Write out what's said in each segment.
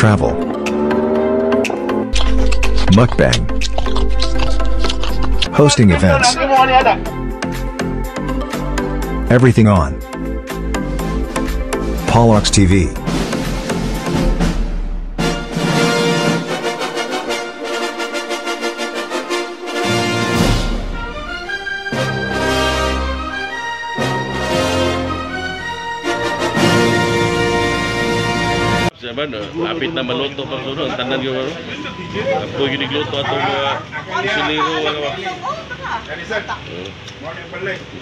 travel, mukbang, hosting events, everything on Paulox TV. Lapit na maluto pa suno ang tanan gyud ano. Ako ginigluto ato mga siniro ano ba.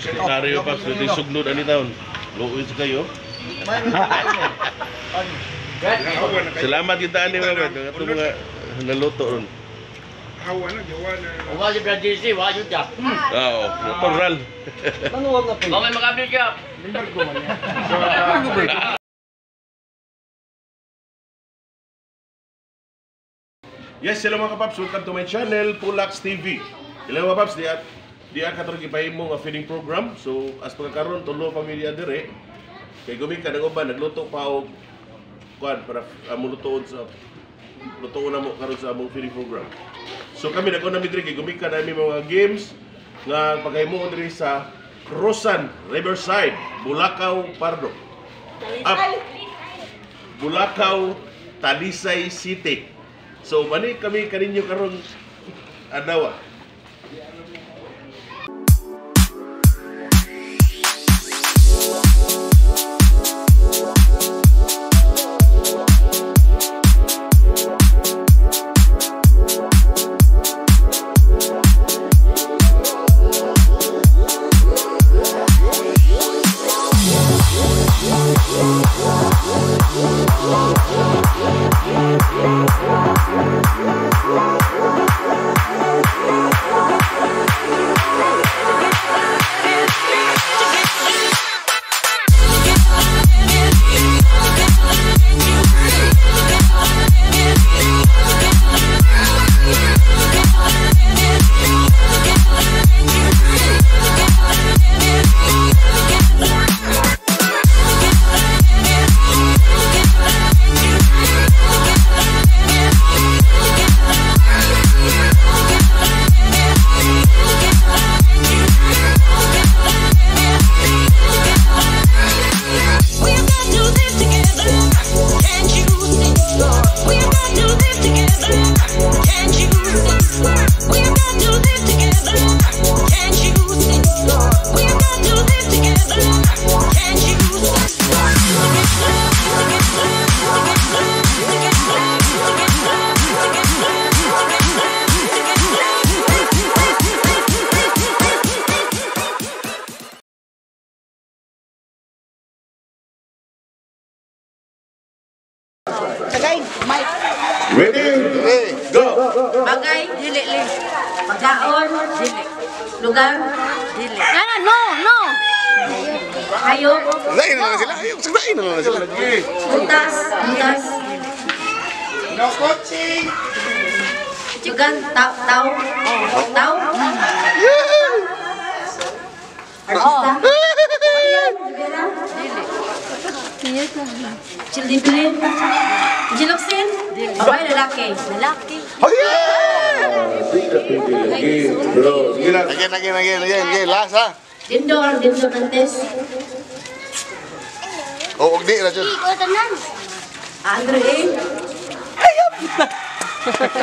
Sekretaryo pa sa sugnod ani taon. Luoy sa kayo. Salamat kita ani mga ato mga naluto ron. Hawa na gawa na. Wa si Bradisi, wa jud ka. Oo, natural. Manuwag na po. Wa may makabili ka. Limbar ko man yan. Yes, hello mga kapaps, welcome to my channel, Paulox TV. Hello mga kapaps, di katong ipahimo nga feeding program. So, as pagkakaroon, tulo pamilya dire. Kay gumika ng uban, nagluto pa og kuan para lutuon na mo karon sa among feeding program. So kami naguna mi dire kay gumika na mi mga games nga pagahimo dire sa Cruzan, Riverside, Bulacau, Pardo. Bulacau, Talisay City. So, mani kami kaninyo karon adlaw. Ready? Go! Bagay, dili. Pagkaon, dili. Lugar, dili. No! Hayop. Lain na sila. Lain na sila. Butas. No coaching. Jugan, tao. Artista. Dili. Children. Jiloksin. Babae, lalaki. Oh yeah! Again. Last ha? Dindor nantes. Oh, ugdi na dyan. Andre.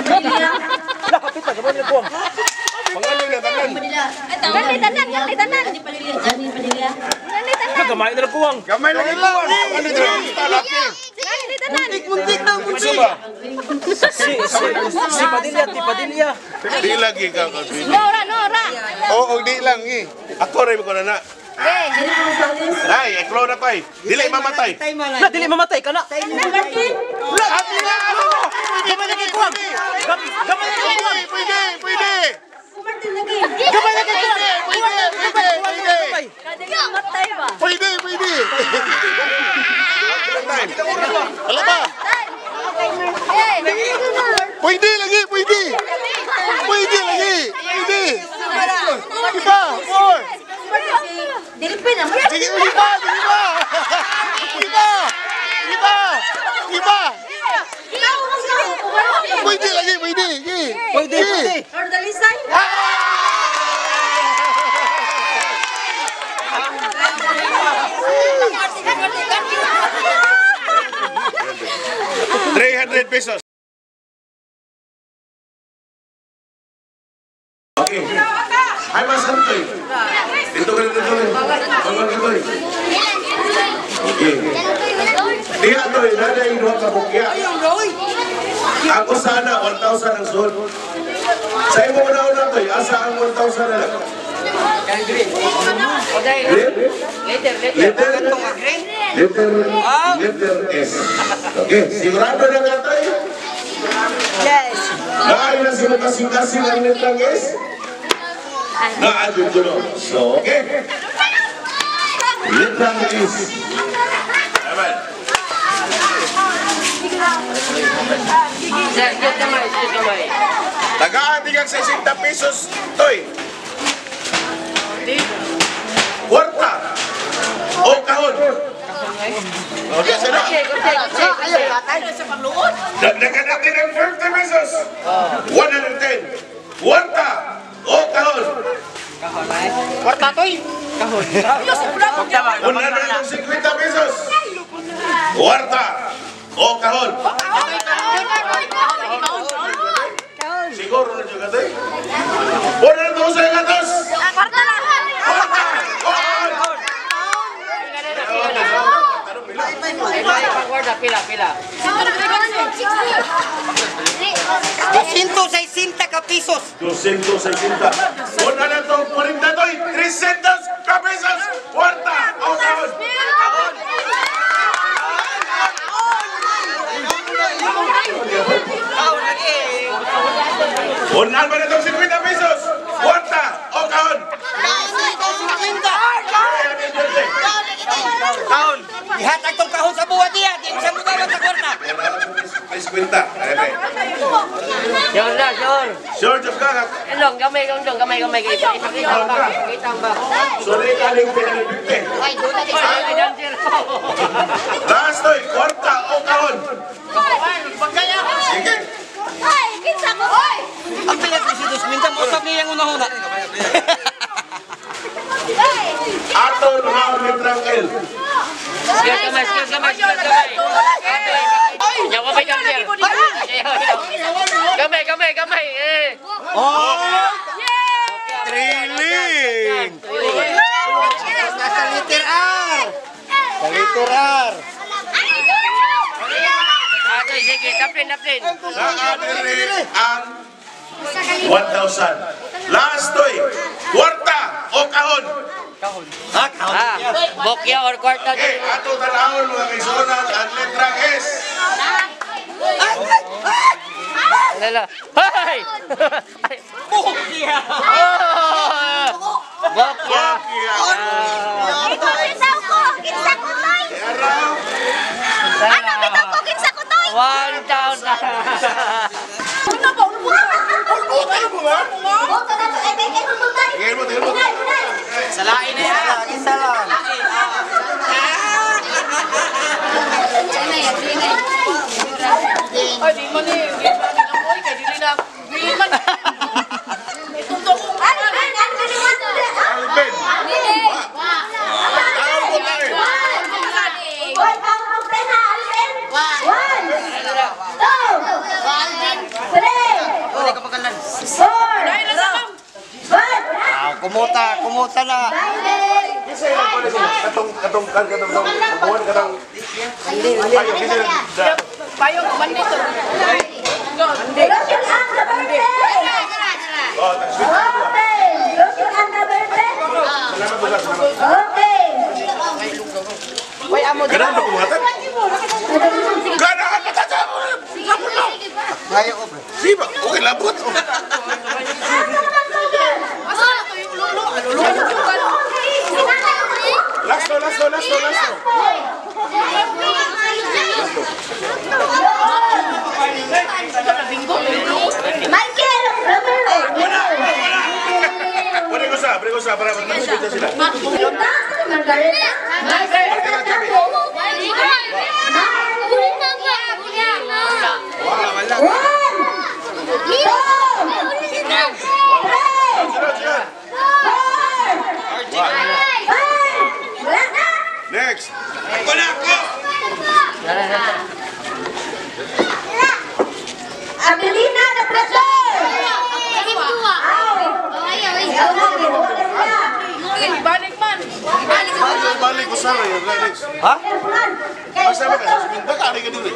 Pamilya. Kapit na gamay na kuwang. Pangalan na tanan. Gali tanan. Jani Padilla. Gamay na kuwang. Gamay na kuwang. Ano dyan? Talaki. Muntik na. Si Padilla. Di lagi ka. Nora. Oo, ugdi lang. Ako rin ko na. Ay, eklo na ko ay. Dili mamatay. Dili mamatay ka na. Martin. Gamay na kuwang. Pwede. Martin lagi. Gamay na kuwang. Matay ba? Pwede. Alam ba? Pwede lagi. Iba, more. Dilipin naman. Sige, iba. 100 pesos. Okay. Ay, Mas Antoy. Dito ka rin. Okay. Diya, Toy. Nada yung doon ka bukya. Ako sana, 1,000 ang suhod. Sa imo una-una, Toy. Asa ang 1,000 na lang? Letter S. Okay, sigurado na nga, Toy? Yes. Nakain na sila kasing-kasing ang letrang S? Naadun ko no. So, okay. Letrang S. Amen. Tagaan tigang 60 pesos, Toy. Kwarta. O kahon. Okay, sana. Dagdagan natin ng 50 pesos. 110. Kwarta. O kahon. Kwarta toy. Kahon. 150 pesos. Kwarta. O kahon. Siguro na juga tayo. 100 gatos. Kwarta lang. Kwarta. O kahon. Pila. 260 ka pesos. 260. Una na itong 40 to'y 300 ka pesos. Kwarta. O kahon. Una ba na itong 50 pesos. Kwarta. O kahon. Kahon. Ihatag tong kahon sa buwan niya. Di siya mugawan sa kwarta. Ay, 50. Okay. Sure, Diyos ka. Gamay kayo. Ipakita ba? Sorry, kaling pinalipit. Last to'y kwarta o kahon. Sige. Ay, kinsa ko. Oy! Ang pinag-isidos minsan mo sabi yung una-una. Ato na letrang L. Gamay. Nyawa ba yung Gamay. Triling! Sa liter R! Sa liter R! Sige, taplin. Nakadiri ang 1,000. Last to'y kwarta o kahon. Bokya or kwarta. Okay, ato talahon mga kaisonan ang letrang S. Lala. Hoy! Bokya! Bokya! Ito kinsa ko. Kinsa ko toy. Araw. Ano bitaw ko kinsa ko toy? 1,000. Ano ba? Tingin mo. Tingin mo. Salain na yan. Isa lang. Ay, di man eh. Di man lang ko. Kaya di na. Di man. Itutok ko. Alvin. Ayaw mo tayo. Kumuta na. Isa yung pala siya. Katong buwan katong. Ayaw, kasi Payo, man dito. Oh, Uy, amo dito. ganun ba kumatan? Ganun ba tata? Ayaw ko, bro. Siba, okay labot. Lasto. Michael! Beri ko sa para magkakita sila. Margarita? Next. Ako na ako! ko sa yun, Rex. Ha? Masama ka sa Minda, kari ka dito.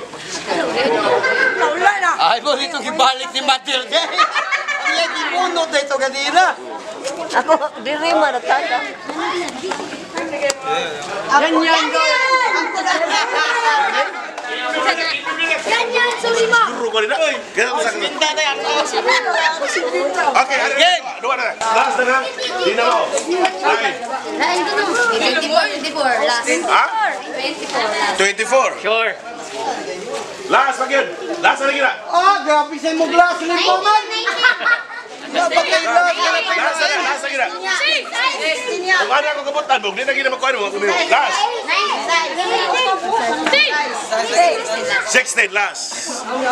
Ay mo dito gibalik ni Matilde. Ang yan gimunod na ito ganina. Ako, diri man tata. Ganyan Ganyan, suli mo. Duro ko rin na. Kaya ko sa kanila. Minda na yan. Okay, hari ka. Dua na. Last na. Di na mo. Ay. 24 last. Ha? 24 last. 24. Sure. Last na yun. Last na gina. Ah, grabe sa mo glass ni Paman. Napakay glass. Last na gina. Kung ano ako kabutan mo, hindi na gina makuha mo. Last. 16 last.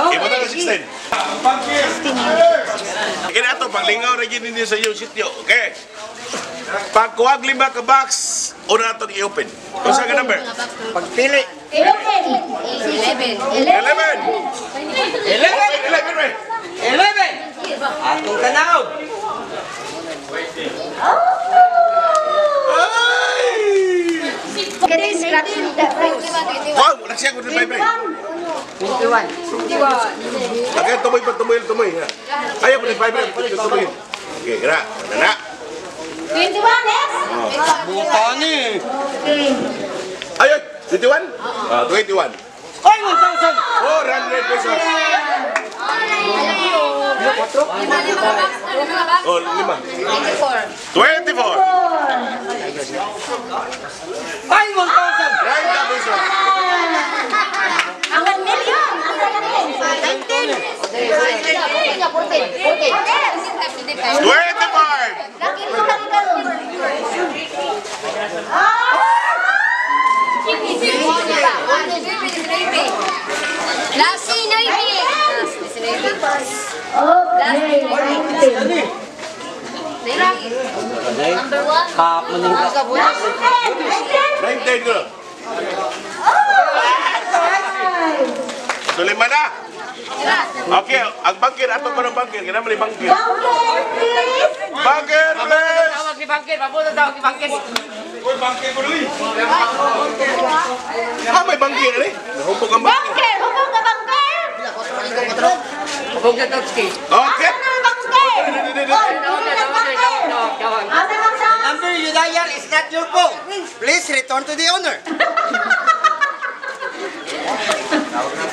Ibutan ko 16. Kaya ito, paglingaw na gini niyo sa iyong sityo. Okay. Pag kuwag 5 ka box, una ito i-open. Kung saan ka number? Pagpili. 11. 11. Atong tanaw. Wow, nagsiyag ko ng vibrate. 21. Okay, tumoy. Ayaw ko ng vibrate. Tumoy. Okay, kira. Nana. 21, yes? Buta ni. Ayaw, 21? 21. Ay, 1,000. 400 pesos. Oh, 5. 24. Ay, 1,000. 30 pesos. Ang 1 million. Ang 19. 25. Last si Navy. Number 1. Kap meninggal. 19 ko. So, 5 na. Okay, ang bangkir, ato pa ng bangkir. Kaya naman yung bangkir. Bangkir, please! Tawag ni Bangkir, papunta tawag ni Bangkir. Ah, may bangkir eh. Nahumpog ang bangkir. Bangker! Hubog na bangker! Huwag na Totski. Okay. Ano na bangker? Ano na sa... Number you dial is not your phone. Please return to the owner.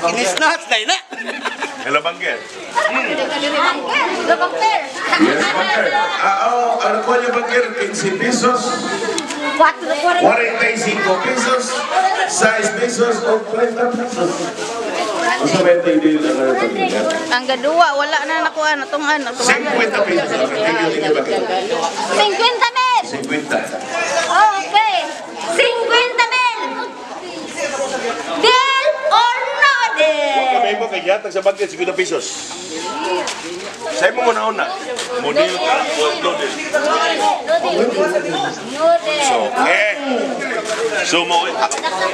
Kinisnats na ina. Hello, bangkir. The bangker. Yes, bangkir. Ano po yung bangkir? 15 pesos. 45 pesos. 6 pesos o 30 pesos. Usa ba yung deal na natin? Ang gadua, wala na nakuha na itong ano. 50 pesos. Tingin bangkir. 50 mil! 50. Okay. 50 mil! Deal or no deal? Kamay mo kay yatag sa bangkir, 50 pesos. Sa'yo mo muna una. Model ka o loaded? So, okay. So, mo,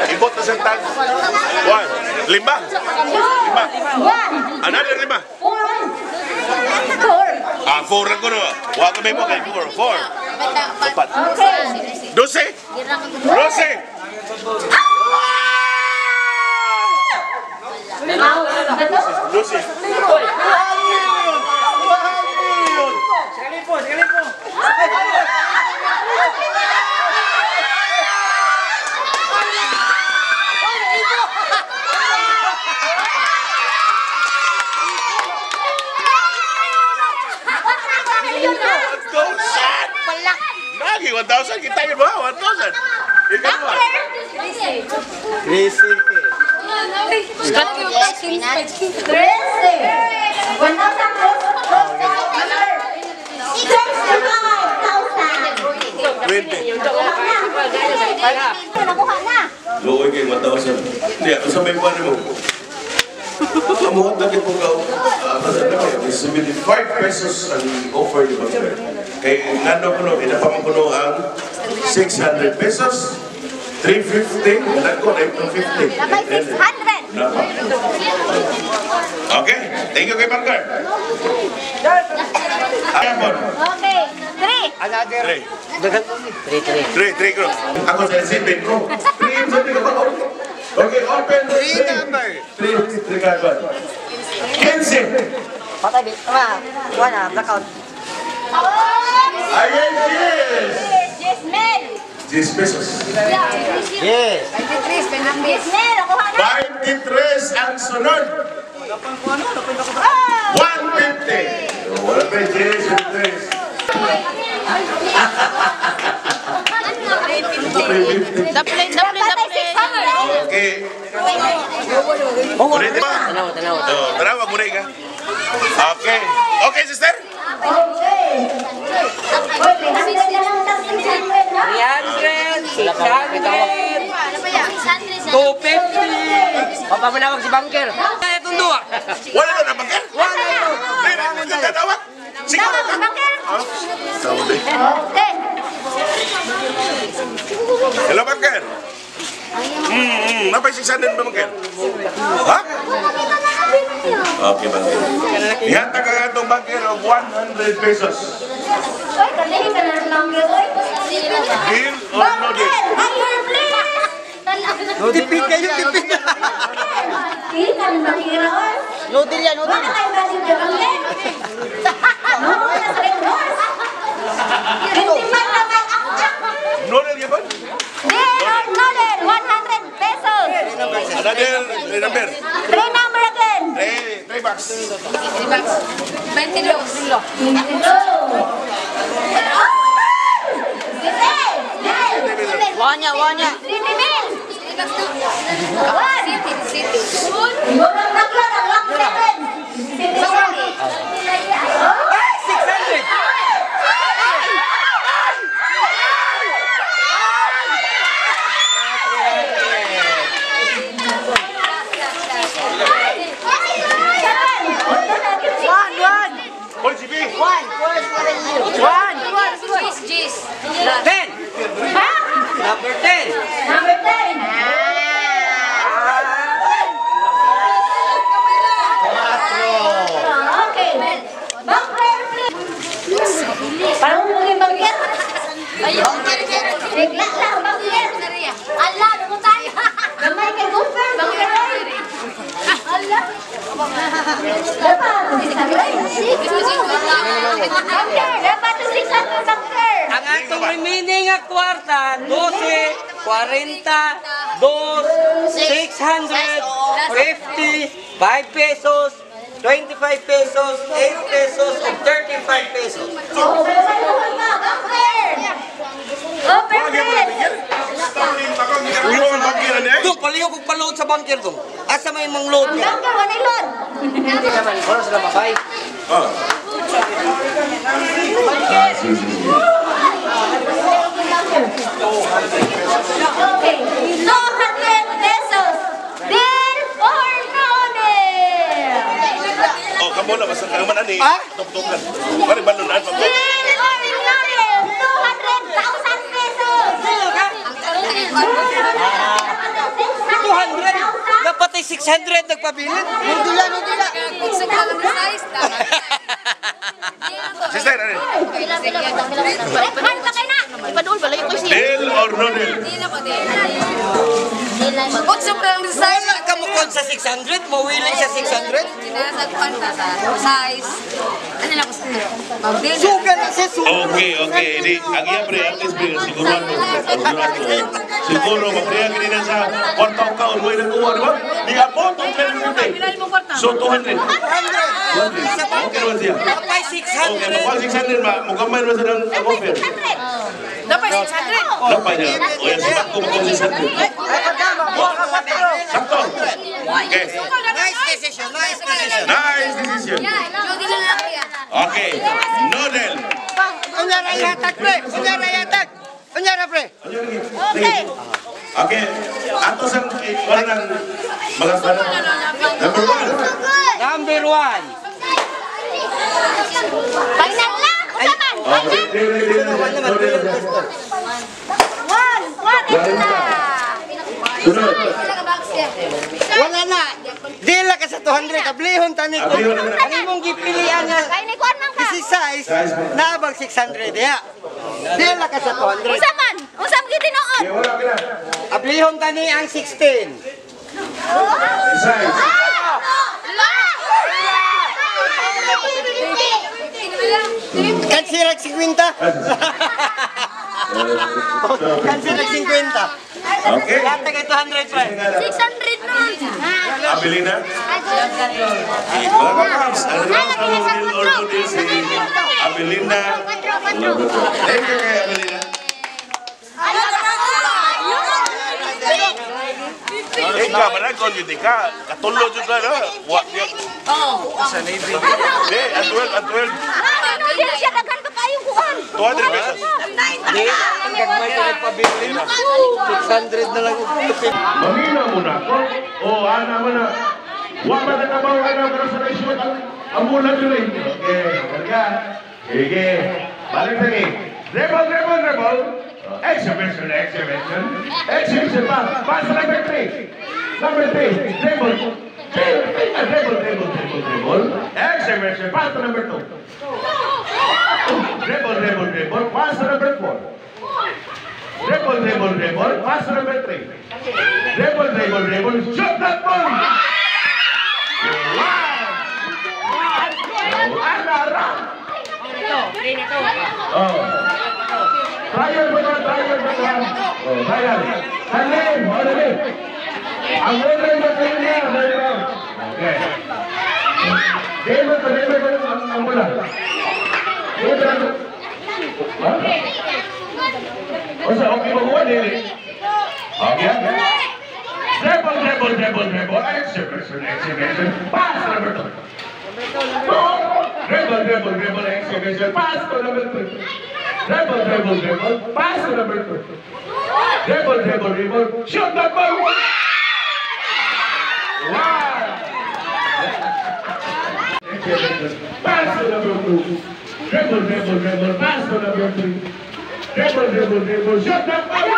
ibot na sa tag. 1. 5. 5. Another 5. 4 ang kuno. Huwag kamay mo kay 4. 4. 4. 12. 12. 12. Sekali po. Lagi 1,000 kita yun ba? 1,000. Ikaw ba? Resente. Nakuha na. Luoy kayo 1,000. Tiya, sa may buwan mo. Amuhat na po ka. 75 pesos ang offer ni Bangker. Kay nando ko no, inapamukuno ang 600 pesos. 350, nagko na 250. Nakay 600. Okay, thank you kay Bangker. Ayapon. Okay. Another. Three. Three. Three, cross. Ako sa isipin ko. Three, isipin ko. Okay, open. Three number. Three card. 15. Patay, wala, blackout. Again, yes. Yes, Mel. 10 pesos. Yes. 23, Mel, ako ha. 23 ang sunod. 150. Wala pa yung 10, 23. Daplin. Okay. Ulit ba? Tanaw. Tanaw, mag-ulit ka. Okay. Okay, sister? 250. Papamanawag si Banker. Kaya itong duwa. Wala na na, Bangker? Wala ito. Hindi ka tatawag? Siguro ka? Saudi. Hello, Bangker? Napay 600 ba, Bangker? Ha? Okay, Bangker. Ihata ka nga itong Bangker of 100 pesos. Deal or no deal? Tipid kayo, tipid. No deal yan, no deal. No deal yan ba? 100 pesos. Another number. 3 number again. 3 bucks. 22. Wanya. Hoy, si B. Gis. 10. Number 10. Number 10. Okay. Bunker, please. Parang maging bunker. Ayun. Bigla lang, bunker. Allah, ano tayo? Gamay kay bunker. Bunker. Allah. Dapat 600 bunker. Ang atong remaining nga kwarta, 12, 40, 2, 600, 50, 5 pesos, 25 pesos, 8 pesos, and 35 pesos. Ulo ang Bangker niya. Dong, paliho kong paload sa bunker dong. Asa may mang load ka? Hindi naman, wala sila mabay. Okay, 200 pesos. Deal or no deal? Oh, kamu na basta ka man ani. Ah? Tuk-tukan. Pare balunan pa. Deal or no deal? 200,000 pesos. 200? Dapat ay 600 nagpabilit. Hindi yan. Gusto ka lang ng size. Sister, ano? Rekhan pa kayo na. Ipadoon pala yung kasi. Deal or no deal? Hindi na ko din. Gusto ka lang ng size. Wala ka mo kon sa 600, mawili sa 600. Sinasagpan ka sa size. Ano lang ko sa pagbil. Sugan na siya, sugan. Okay. Di, ang iya pre, at least pre, siguro magkaya ganina sa kwartaw ka, o mo kuha, di ba? Di ka po, 200. So, 200. 200. Okay naman siya. Kapay Okay, 600. magpag 600, mukamay naman siya ng offer. Dapat 600. Dapat niya. O yan, sibat ko magpag 600. Sakto. Okay. Nice decision. Nice decision. Yung dili lang yan. Okay. Noodle. Kunyara yatak, pre. Kunyara, pre. Okay. Okay. Ato sa wala ng mga kanan. Number 1. Number 1. Final lang. Usapan. Okay. One. What is that? Sunod. Wala na. Dila ka sa 200 kablihon tani ko. Ablihon na. Ano mong gipilian nga? Kaya ni kuan man ka. Isi size naabang 600 ya. Dila ka sa 200. Unsa man? Unsa mo gitinuod? Okay, wala ka na. Ablihon tani ang 16. Size. Kansirag 50. Kansirag 50. Okay. Lata kay 200 pa. 600 nun. Abilina. Mga kapaps, ang rinang or noodle si Abilina. Thank you kay Abilina. Ika, managkon yun, Ika. Katulo juga na. Wak niya. Sa Navy. Hindi, at 12. Hindi siya daghan pa kayong kuan. 200 pesos. Di, ang gagmay ka nagpabili na. 600 na lang. Mamina mo na. O, ana mo na. Wak na tanabaw ka na para sa naisyon ang bulan yun eh. Okay, karga. Sige. Balik lagi. Rebel. Exhibition. Exhibition pa. Pass number 3. Number 3. Rebel. Exhibition. Pass number 2. Rebel. Pass number 4. Rebel. Pass number 3. Rebel. Shoot that ball. Wow. Alara. Oh. Trial ba? Oh, trial. Salim. Ang winner ba kayo niya? Okay. Game ba ang mula? O sa okay ba kuha nili? Okay. Rebel. Exhibition. Pass number 2. Rebel. Exhibition. Pass to number 3. Rebel. Pass to number 2. Rebel. Shoot that ball. Wow. Pass to number 2. Rebel. Pass to number 3. Rebel. Shoot that ball.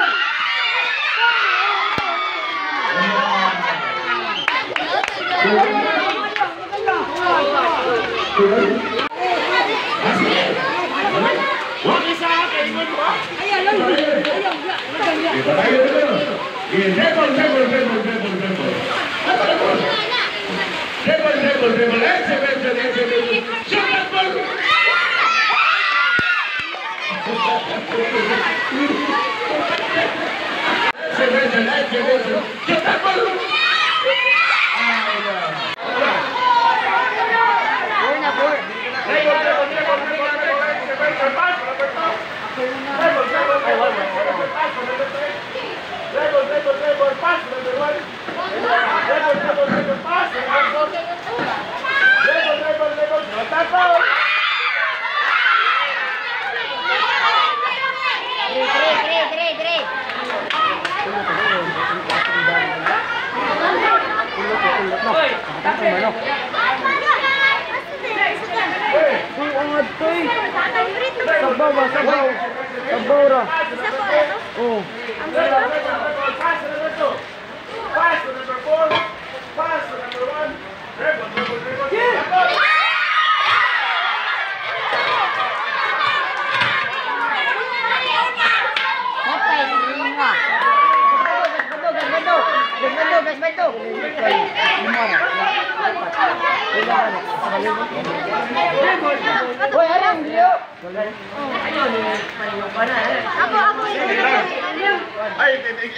Ay,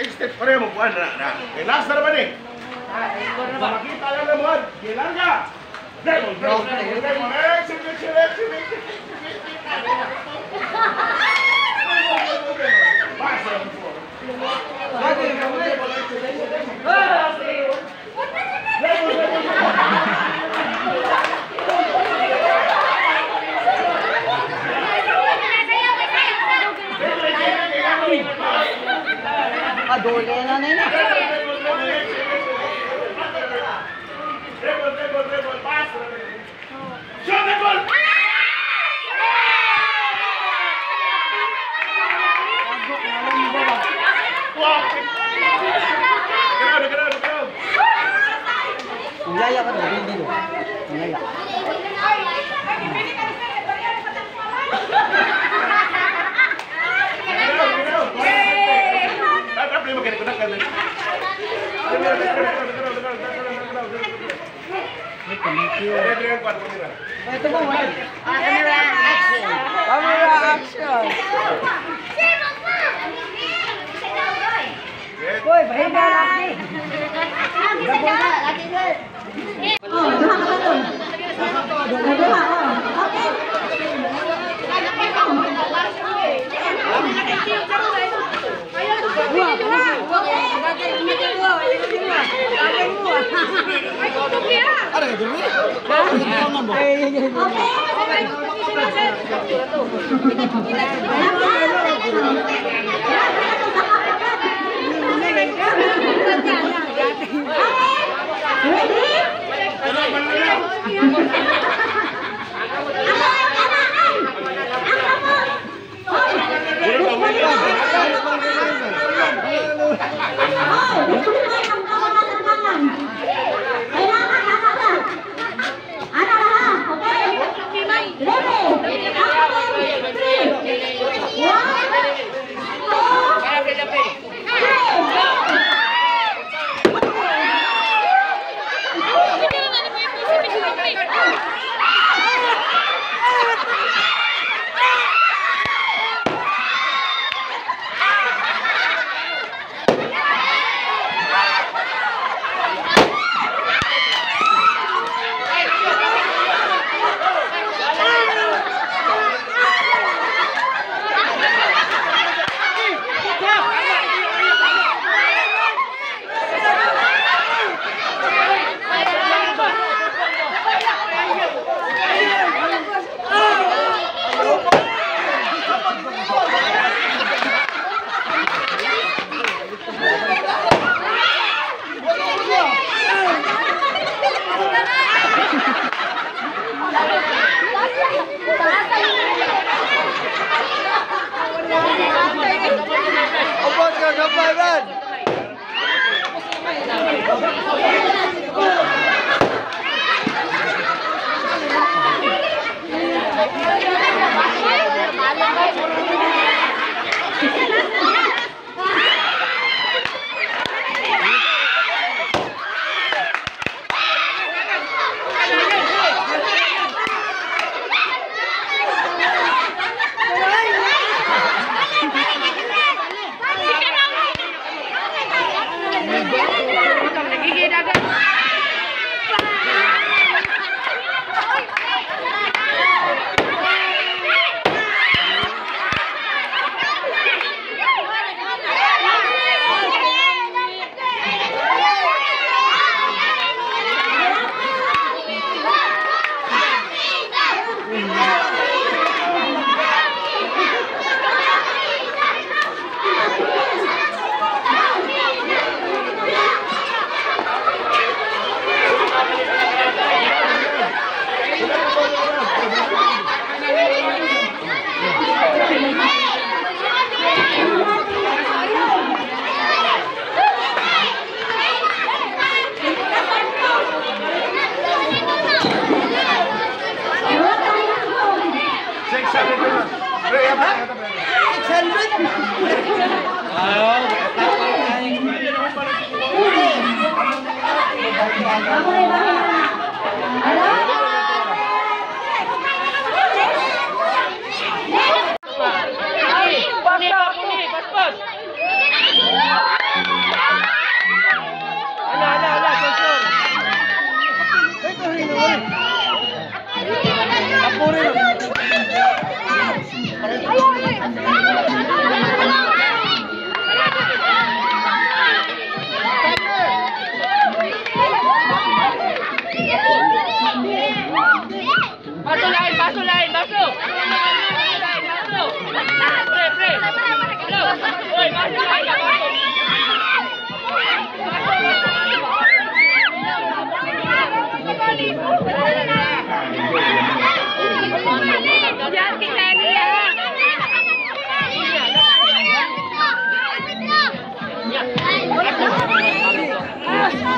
step pa rin mo buwan na. Last na naman eh. Makita lang naman. Kailan ka? Adole na na yun. Wow!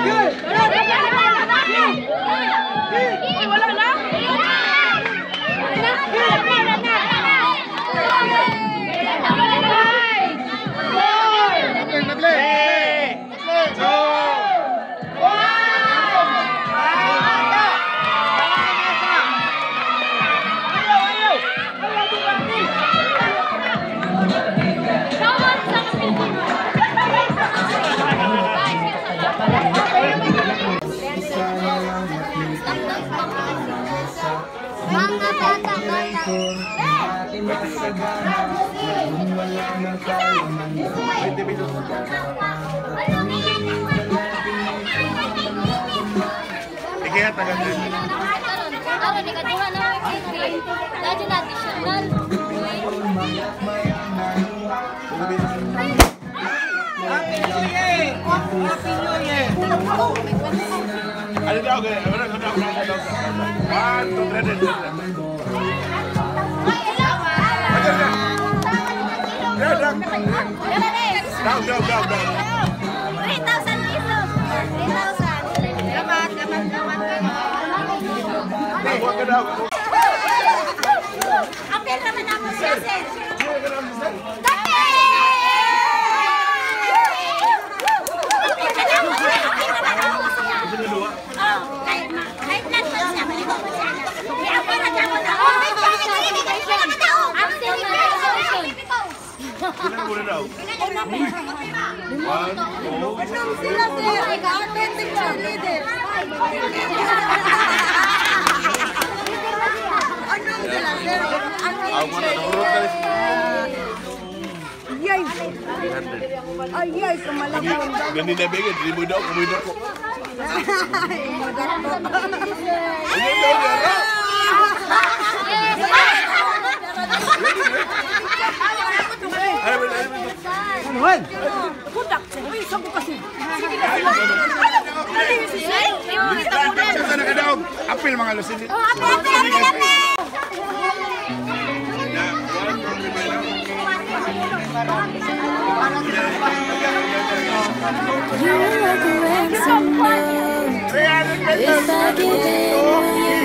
Good. Kaya tagal na. Karon ikaduha na dadyo additional. Happy New Year! Happy New Year! Ano daw kaya? Ano daw? 1, 2, 3, 4. Down. 3,000 pesos. 3,000. Gamat. Huwag ka daw. Apel naman ako siya, sir. Ilan muna daw? 1, 2. Ay, kumalabang. Ganun na bigyan, hindi mo daw, kumuhin ako. Anuhan? Putak, uy, saan ko kasi? Sana ka daw, apil mga lusin. If I give in, will you